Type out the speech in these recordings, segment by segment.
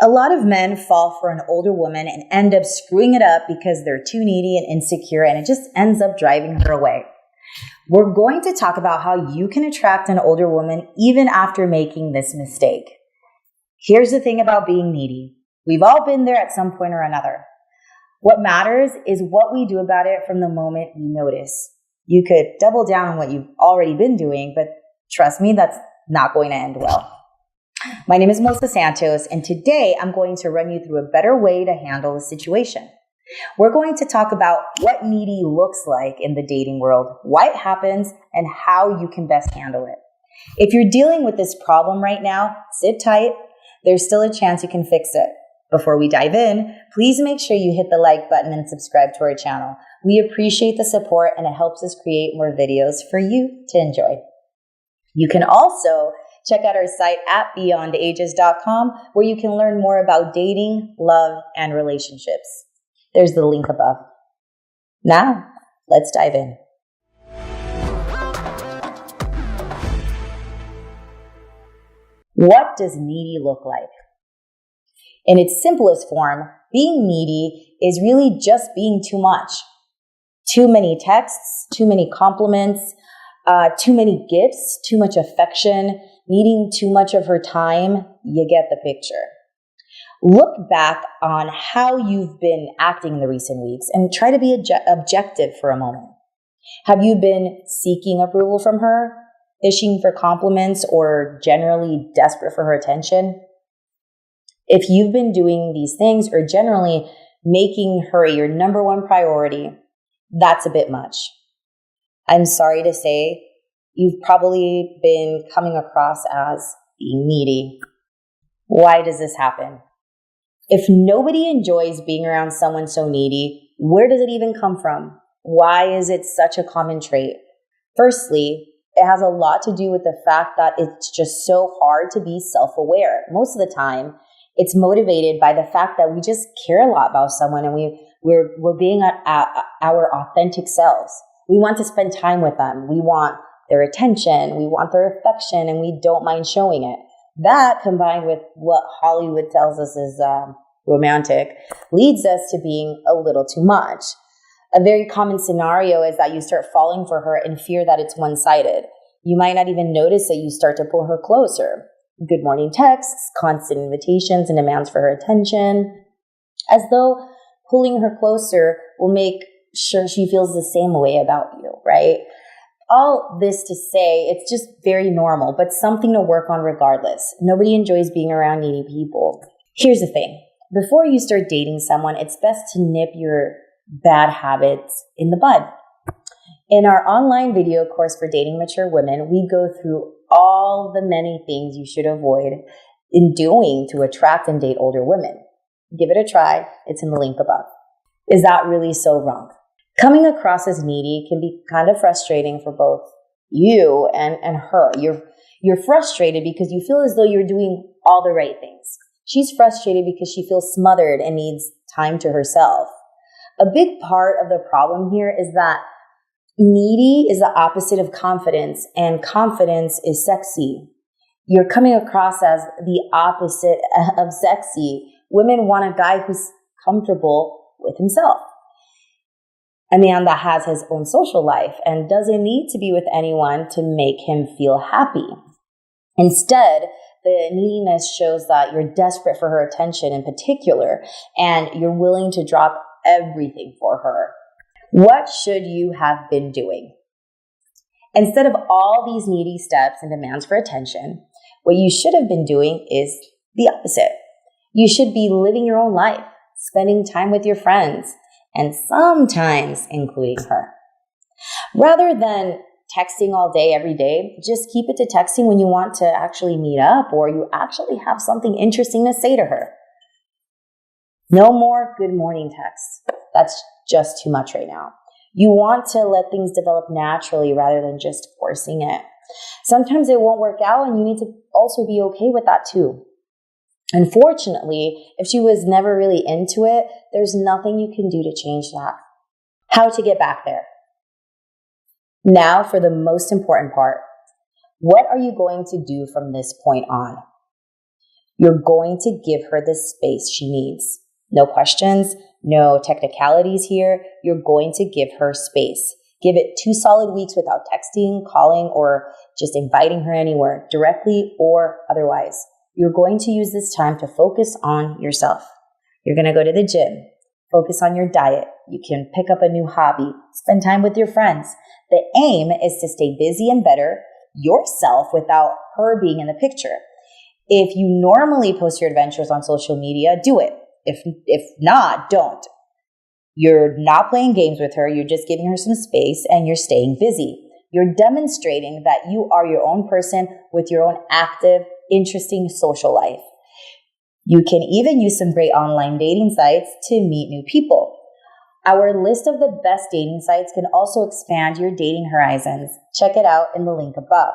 A lot of men fall for an older woman and end up screwing it up because they're too needy and insecure, and it just ends up driving her away. We're going to talk about how you can attract an older woman even after making this mistake. Here's the thing about being needy. We've all been there at some point or another. What matters is what we do about it from the moment we notice. You could double down on what you've already been doing, but trust me, that's not going to end well. My name is Melissa Santos, and today I'm going to run you through a better way to handle the situation. We're going to talk about what needy looks like in the dating world, why it happens, and how you can best handle it. If you're dealing with this problem right now, sit tight. There's still a chance you can fix it. Before we dive in, please make sure you hit the like button and subscribe to our channel. We appreciate the support, and it helps us create more videos for you to enjoy. You can also check out our site at beyondages.com, where you can learn more about dating, love, and relationships. There's the link above. Now, let's dive in. What does needy look like? In its simplest form, being needy is really just being too much. Too many texts, too many compliments, too many gifts, too much affection, needing too much of her time. You get the picture. Look back on how you've been acting in the recent weeks and try to be objective for a moment. Have you been seeking approval from her, fishing for compliments, or generally desperate for her attention? If you've been doing these things or generally making her your number one priority, that's a bit much. I'm sorry to say, you've probably been coming across as being needy. Why does this happen? If nobody enjoys being around someone so needy, where does it even come from? Why is it such a common trait? Firstly, it has a lot to do with the fact that it's just so hard to be self-aware. Most of the time, it's motivated by the fact that we just care a lot about someone and we're being our authentic selves. We want to spend time with them. We want their attention. We want their affection, and we don't mind showing it. That, combined with what Hollywood tells us is romantic, leads us to being a little too much. A very common scenario is that you start falling for her and fear that it's one-sided. You might not even notice that you start to pull her closer. Good morning texts, constant invitations and demands for her attention, as though pulling her closer will make sure she feels the same way about you, right? All this to say, it's just very normal, but something to work on regardless. Nobody enjoys being around needy people. Here's the thing. Before you start dating someone, it's best to nip your bad habits in the bud. In our online video course for dating mature women, we go through all the many things you should avoid in doing to attract and date older women. Give it a try. It's in the link above. Is that really so wrong? Coming across as needy can be kind of frustrating for both you and her. You're frustrated because you feel as though you're doing all the right things. She's frustrated because she feels smothered and needs time to herself. A big part of the problem here is that needy is the opposite of confidence, and confidence is sexy. You're coming across as the opposite of sexy. Women want a guy who's comfortable with himself. A man that has his own social life and doesn't need to be with anyone to make him feel happy. Instead, the neediness shows that you're desperate for her attention in particular, and you're willing to drop everything for her. What should you have been doing? Instead of all these needy steps and demands for attention, what you should have been doing is the opposite. You should be living your own life, spending time with your friends, and sometimes including her. Rather than texting all day, every day, just keep it to texting when you want to actually meet up or you actually have something interesting to say to her. No more good morning texts. That's just too much right now. You want to let things develop naturally rather than just forcing it. Sometimes it won't work out, and you need to also be okay with that too. Unfortunately, if she was never really into it, there's nothing you can do to change that. How to get back there. Now for the most important part. What are you going to do from this point on? You're going to give her the space she needs. No questions, no technicalities here. You're going to give her space. Give it 2 solid weeks without texting, calling, or just inviting her anywhere, directly or otherwise. You're going to use this time to focus on yourself. You're going to go to the gym, focus on your diet. You can pick up a new hobby, spend time with your friends. The aim is to stay busy and better yourself without her being in the picture. If you normally post your adventures on social media, do it. If not, don't. You're not playing games with her. You're just giving her some space and you're staying busy. You're demonstrating that you are your own person with your own active, interesting social life. You can even use some great online dating sites to meet new people. Our list of the best dating sites can also expand your dating horizons. Check it out in the link above.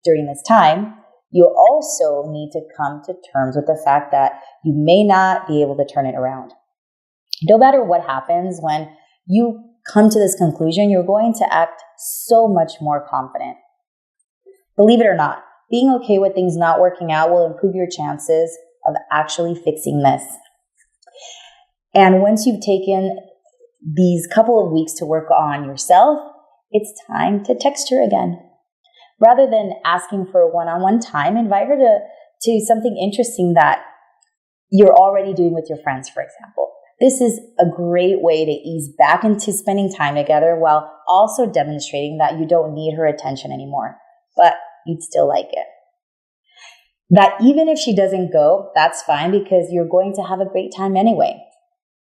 During this time, you'll also need to come to terms with the fact that you may not be able to turn it around. No matter what happens, when you come to this conclusion, you're going to act so much more confident. Believe it or not, being okay with things not working out will improve your chances of actually fixing this. And once you've taken these couple of weeks to work on yourself, it's time to text her again. Rather than asking for a one-on-one time, invite her to something interesting that you're already doing with your friends, for example. This is a great way to ease back into spending time together while also demonstrating that you don't need her attention anymore, but you'd still like it. That even if she doesn't go, that's fine because you're going to have a great time anyway.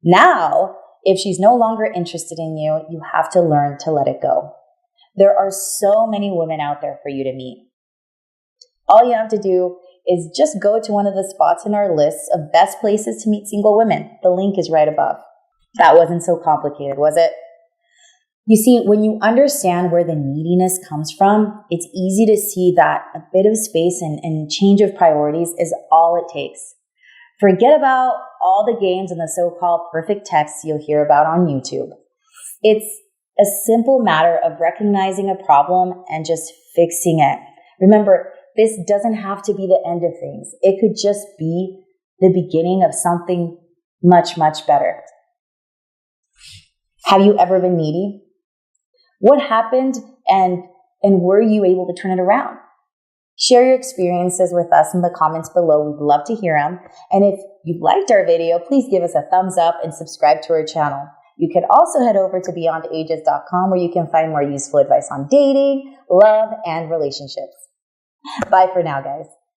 Now, if she's no longer interested in you, you have to learn to let it go. There are so many women out there for you to meet. All you have to do is just go to one of the spots in our list of best places to meet single women. The link is right above. That wasn't so complicated, was it? You see, when you understand where the neediness comes from, it's easy to see that a bit of space and change of priorities is all it takes. Forget about all the games and the so-called perfect texts you'll hear about on YouTube. It's a simple matter of recognizing a problem and just fixing it. Remember, this doesn't have to be the end of things. It could just be the beginning of something much, much better. Have you ever been needy? What happened and were you able to turn it around? Share your experiences with us in the comments below. We'd love to hear them. And if you liked our video, please give us a thumbs up and subscribe to our channel. You can also head over to beyondages.com where you can find more useful advice on dating, love, and relationships. Bye for now, guys.